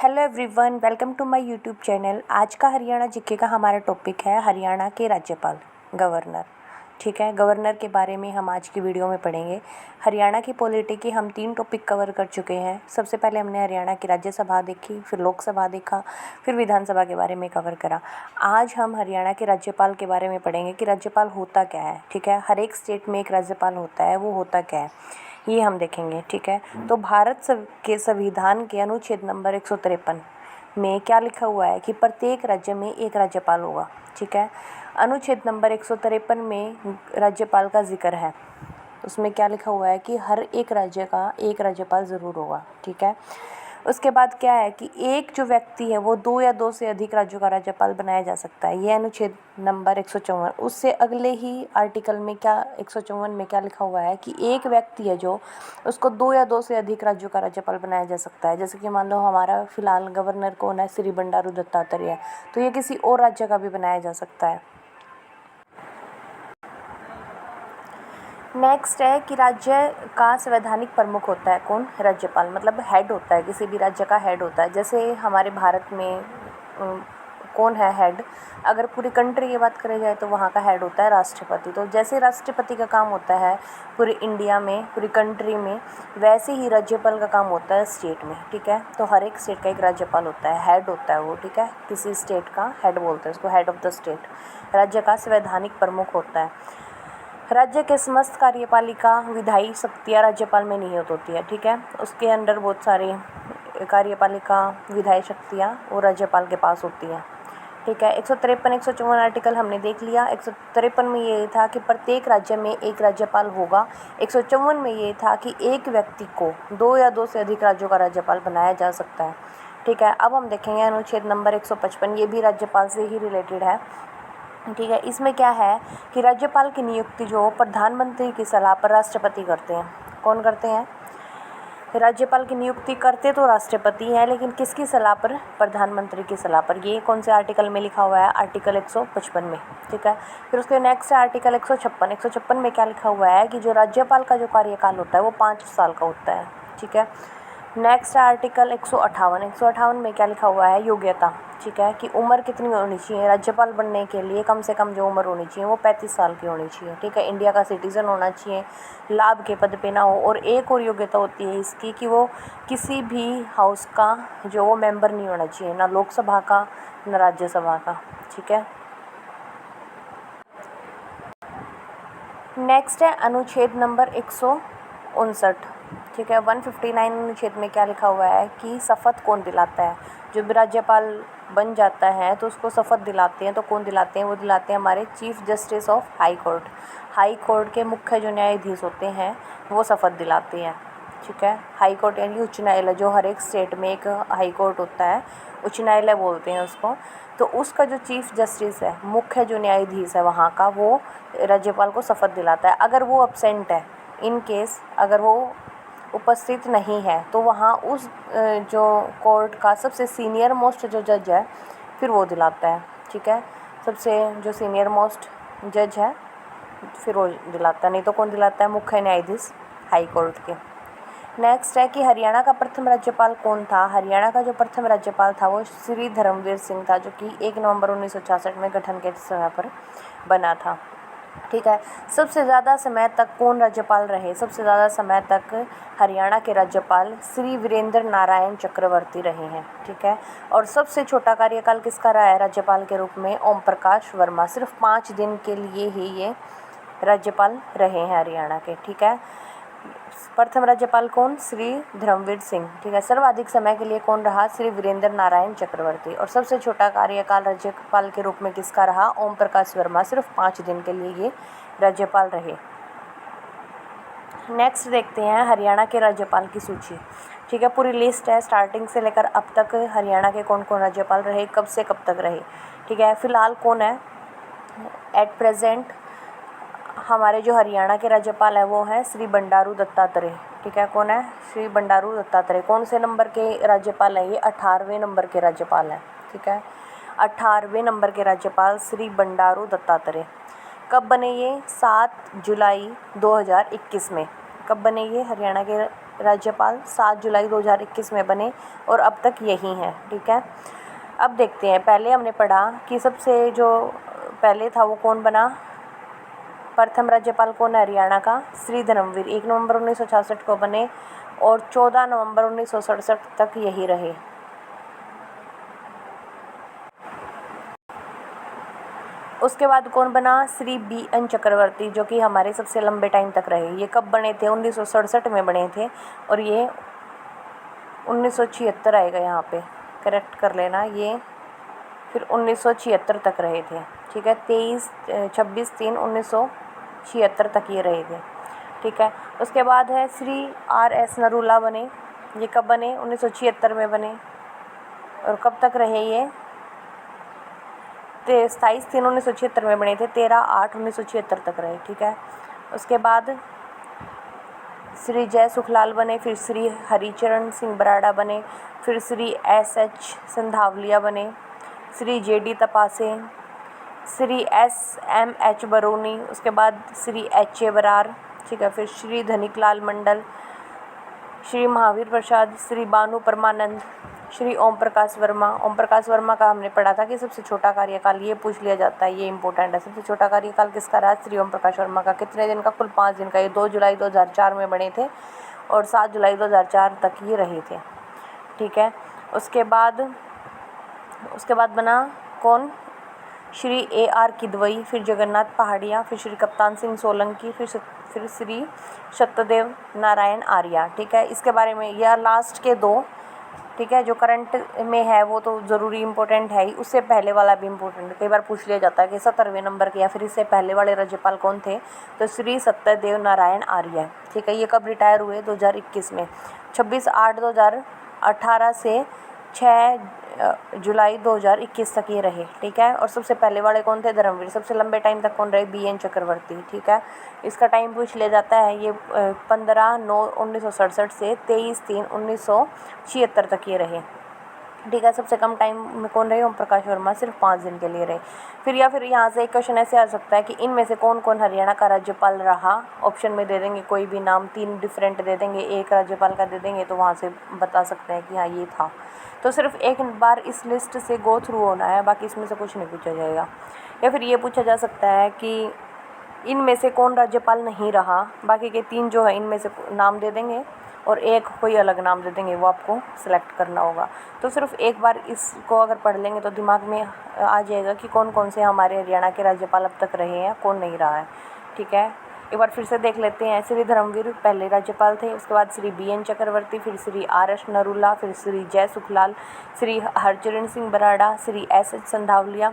Hello everyone, welcome to my YouTube channel. आज का Haryana GK का हमारा टॉपिक है हरियाणा के राज्यपाल, गवर्नर। ठीक है, गवर्नर के बारे में हम आज की वीडियो में पढ़ेंगे। हरियाणा की पॉलिटी की हम 3 टॉपिक कवर कर चुके हैं। सबसे पहले हमने हरियाणा की राज्यसभा देखी, फिर लोकसभा देखा, फिर विधानसभा के बारे में कवर करा। आज हम हरियाणा के राज्यपाल के बारे में पढ़ेंगे कि राज्यपाल होता क्या है। ठीक है, हर एक स्टेट में एक राज्यपाल होता है, वो होता क्या है ये हम देखेंगे। ठीक है, तो भारत के संविधान के अनुच्छेद नंबर 153 में क्या लिखा हुआ है कि प्रत्येक राज्य में एक राज्यपाल होगा। ठीक है, अनुच्छेद नंबर 153 में राज्यपाल का जिक्र है। उसमें क्या लिखा हुआ है कि हर एक राज्य का एक राज्यपाल ज़रूर होगा। ठीक है, उसके बाद क्या है कि एक जो व्यक्ति है वो 2 या 2 से अधिक राज्यों का राज्यपाल बनाया जा सकता है। ये अनुच्छेद नंबर 154। उससे अगले ही आर्टिकल में क्या 154 में क्या लिखा हुआ है कि एक व्यक्ति है जो उसको 2 या 2 से अधिक राज्यों का राज्यपाल बनाया जा सकता है। जैसे कि मान लो हमारा फिलहाल गवर्नर कौन है, श्री बंडारू दत्तात्रेय है, तो ये किसी और राज्य का भी बनाया जा सकता है। नेक्स्ट है कि राज्य का संवैधानिक प्रमुख होता है कौन, राज्यपाल, मतलब हेड होता है, किसी भी राज्य का हेड होता है। जैसे हमारे भारत में कौन है हेड, अगर पूरी कंट्री की बात करी जाए तो वहाँ का हेड होता है राष्ट्रपति। तो जैसे राष्ट्रपति का काम होता है पूरी इंडिया में, पूरी कंट्री में, वैसे ही राज्यपाल का काम होता है स्टेट में। ठीक है, तो हर एक स्टेट का एक राज्यपाल होता है, हेड होता है वो। ठीक है, किसी स्टेट का हेड बोलते हैं उसको, हेड ऑफ द स्टेट। राज्य का संवैधानिक प्रमुख होता है। राज्य के समस्त कार्यपालिका विधायी शक्तियाँ राज्यपाल में निहित होती है। ठीक है, उसके अंडर बहुत सारी कार्यपालिका विधायी शक्तियाँ वो राज्यपाल के पास होती हैं। ठीक है, 153 154 आर्टिकल हमने देख लिया। 153 में ये था कि प्रत्येक राज्य में एक राज्यपाल होगा। 154 में ये था कि एक व्यक्ति को 2 या 2 से अधिक राज्यों का राज्यपाल बनाया जा सकता है। ठीक है, अब हम देखेंगे अनुच्छेद नंबर 155। ये भी राज्यपाल से ही रिलेटेड है। ठीक है, इसमें क्या है कि राज्यपाल की नियुक्ति जो प्रधानमंत्री की सलाह पर राष्ट्रपति करते हैं। कौन करते हैं? राज्यपाल की नियुक्ति करते तो राष्ट्रपति हैं, लेकिन किसकी सलाह पर? प्रधानमंत्री की सलाह पर। ये कौन से आर्टिकल में लिखा हुआ है? आर्टिकल 155 में। ठीक है, फिर उसके नेक्स्ट है आर्टिकल 156। 156 में क्या लिखा हुआ है कि जो राज्यपाल का जो कार्यकाल होता है वो 5 साल का होता है। ठीक है, नेक्स्ट है आर्टिकल 158। 158 में क्या लिखा हुआ है? योग्यता। ठीक है, कि उम्र कितनी होनी चाहिए राज्यपाल बनने के लिए? कम से कम जो उम्र होनी चाहिए वो 35 साल की होनी चाहिए। ठीक है, इंडिया का सिटीज़न होना चाहिए, लाभ के पद पे ना हो। और एक और योग्यता होती है इसकी कि वो किसी भी हाउस का जो वो मेंबर नहीं होना चाहिए, ना लोकसभा का ना राज्यसभा का। ठीक है, नेक्स्ट है अनुच्छेद नंबर 159। ठीक है, 159 अनुच्छेद में क्या लिखा हुआ है कि शपथ कौन दिलाता है? जो भी राज्यपाल बन जाता है तो उसको शपथ दिलाते हैं। तो कौन दिलाते हैं? वो दिलाते हैं हमारे chief justice of high court. High court के मुख्य जो न्यायाधीश होते हैं वो शपथ दिलाते हैं। ठीक है, हाई कोर्ट यानी उच्च न्यायालय, जो हर एक स्टेट में एक हाई कोर्ट होता है, उच्च न्यायालय बोलते हैं उसको। तो उसका जो चीफ जस्टिस है, मुख्य जो न्यायाधीश है वहाँ का, वो राज्यपाल को शपथ दिलाता है। अगर वो अब्सेंट है, इन केस अगर वो उपस्थित नहीं है, तो वहाँ उस जो कोर्ट का सबसे सीनियर मोस्ट जो जज है फिर वो दिलाता है। ठीक है, सबसे जो सीनियर मोस्ट जज है फिर वो दिलाता है, नहीं तो कौन दिलाता है? मुख्य न्यायाधीश हाई कोर्ट के। नेक्स्ट है कि हरियाणा का प्रथम राज्यपाल कौन था? हरियाणा का जो प्रथम राज्यपाल था वो श्री धर्मवीर सिंह था, जो कि 1 नवंबर 1966 में गठन के समय पर बना था। ठीक है, सबसे ज़्यादा समय तक कौन राज्यपाल रहे? सबसे ज़्यादा समय तक हरियाणा के राज्यपाल श्री वीरेंद्र नारायण चक्रवर्ती रहे हैं। ठीक है, और सबसे छोटा कार्यकाल किसका रहा है राज्यपाल के रूप में? ओम प्रकाश वर्मा। सिर्फ 5 दिन के लिए ही ये राज्यपाल रहे हैं हरियाणा के। ठीक है, प्रथम राज्यपाल कौन? श्री धर्मवीर सिंह। ठीक है, सर्वाधिक समय के लिए कौन रहा? श्री वीरेंद्र नारायण चक्रवर्ती। और सबसे छोटा कार्यकाल राज्यपाल के रूप में किसका रहा? ओम प्रकाश वर्मा। सिर्फ 5 दिन के लिए ये राज्यपाल रहे। नेक्स्ट देखते हैं हरियाणा के राज्यपाल की सूची। ठीक है, पूरी लिस्ट है स्टार्टिंग से लेकर अब तक हरियाणा के कौन कौन राज्यपाल रहे, कब से कब तक रहे। ठीक है, फिलहाल कौन है एट प्रेजेंट? हमारे जो हरियाणा के राज्यपाल है वो हैं श्री बंडारू दत्तात्रेय। ठीक है, कौन है? श्री बंडारू दत्तात्रेय। कौन से नंबर के राज्यपाल हैं ये? 18वें नंबर के राज्यपाल हैं। ठीक है, 18वें नंबर के राज्यपाल श्री बंडारू दत्तात्रेय। कब बने ये? 7 जुलाई 2021 में। कब बने ये हरियाणा के राज्यपाल 7 जुलाई 2021 में बने और अब तक यही हैं। ठीक है, अब देखते हैं। पहले हमने पढ़ा कि सबसे जो पहले था वो कौन बना, प्रथम राज्यपाल कौन है हरियाणा का, श्री धर्मवीर, 1 नवंबर 1966 को बने और 14 नवंबर 1967 तक यही रहे। उसके बाद कौन बना, श्री BN चक्रवर्ती, जो कि हमारे सबसे लंबे टाइम तक रहे। ये कब बने थे, 1967 में बने थे और ये 1976 आएगा यहाँ पे, करेक्ट कर लेना ये, फिर 1976 तक रहे थे। ठीक है, 26/3/1976 तक ये रहे थे। ठीक है, उसके बाद है श्री RS नरूला बने। ये कब बने, 1976 में बने और कब तक रहे ये, 27/3/1976 में बने थे, 13/8/1976 तक रहे। ठीक है, उसके बाद श्री जय सुखलाल बने, फिर श्री हरिचरण सिंह बराड़ा बने, फिर श्री SH संधावलिया बने, श्री JD तपासे, श्री SMH बरूनी, उसके बाद श्री HA बरार। ठीक है, फिर श्री धनिकलाल मंडल, श्री महावीर प्रसाद, श्री बानु परमानंद, श्री ओम प्रकाश वर्मा। ओम प्रकाश वर्मा का हमने पढ़ा था कि सबसे छोटा कार्यकाल, ये पूछ लिया जाता है, ये इंपॉर्टेंट है। सबसे छोटा कार्यकाल किसका रहा, श्री ओम प्रकाश वर्मा का। कितने दिन का, कुल 5 दिन का। ये 2 जुलाई 2004 में बने थे और 7 जुलाई 2004 तक ये रहे थे। ठीक है, उसके बाद बना कौन, श्री AR किदवई, फिर जगन्नाथ पहाड़िया, फिर श्री कप्तान सिंह सोलंकी, फिर श्री सत्यदेव नारायण आर्या। ठीक है, इसके बारे में या लास्ट के 2, ठीक है, जो करंट में है वो तो ज़रूरी इंपॉर्टेंट है ही, उससे पहले वाला भी इम्पोर्टेंट। कई बार पूछ लिया जाता है कि 17वें नंबर के या फिर इससे पहले वाले राज्यपाल कौन थे, तो श्री सत्यदेव नारायण आर्य। ठीक है, ये कब रिटायर हुए, 2021 में, 26/8/2018 से 6 जुलाई 2021 तक ये रहे। ठीक है, और सबसे पहले वाले कौन थे, धर्मवीर। सबसे लंबे टाइम तक कौन रहे, BN चक्रवर्ती। ठीक है, इसका टाइम पूछ लिया जाता है, ये 15/9/1967 से 23/3/1976 तक ये रहे। ठीक है, सबसे कम टाइम में कौन रहे, ओम प्रकाश वर्मा, सिर्फ 5 दिन के लिए रहे। फिर यहाँ से एक क्वेश्चन ऐसे आ सकता है कि इनमें से कौन कौन हरियाणा का राज्यपाल रहा। ऑप्शन में दे देंगे कोई भी नाम, 3 डिफरेंट दे देंगे, एक राज्यपाल का दे देंगे, तो वहाँ से बता सकते हैं कि हाँ ये था। तो सिर्फ एक बार इस लिस्ट से गो थ्रू होना है, बाकी इसमें से कुछ नहीं पूछा जाएगा। या फिर ये पूछा जा सकता है कि इनमें से कौन राज्यपाल नहीं रहा। बाकी के 3 जो है इनमें से नाम दे देंगे और एक कोई अलग नाम दे देंगे, वो आपको सेलेक्ट करना होगा। तो सिर्फ एक बार इसको अगर पढ़ लेंगे तो दिमाग में आ जाएगा कि कौन कौन से हमारे हरियाणा के राज्यपाल अब तक रहे हैं, कौन नहीं रहा है। ठीक है, एक बार फिर से देख लेते हैं। श्री धर्मवीर पहले राज्यपाल थे, उसके बाद श्री BN चक्रवर्ती, फिर श्री RS नरूला, फिर श्री जय Sukhlal, Shri Harcharan Singh Barara, Shri SH संधावलिया,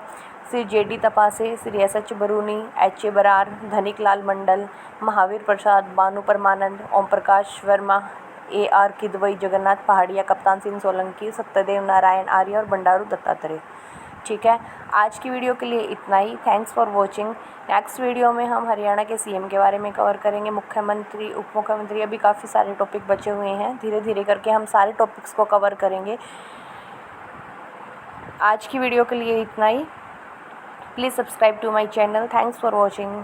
Shri JD Tapase, Shri SH बरूनी, HA Brar, Dhaniklal मंडल, महावीर प्रसाद, बानु परमानंद, ओम प्रकाश वर्मा, AR किदवई, जगन्नाथ पहाड़िया, कप्तान सिंह सोलंकी, सत्यदेव नारायण आर्य और बंडारू दत्तात्रेय। ठीक है, आज की वीडियो के लिए इतना ही। Thanks for watching. Next video में हम हरियाणा के CM के बारे में कवर करेंगे, मुख्यमंत्री, उप मुख्यमंत्री, अभी काफ़ी सारे टॉपिक बचे हुए हैं। धीरे धीरे करके हम सारे टॉपिक्स को कवर करेंगे। आज की वीडियो के लिए इतना ही। Please subscribe to my channel. Thanks for watching.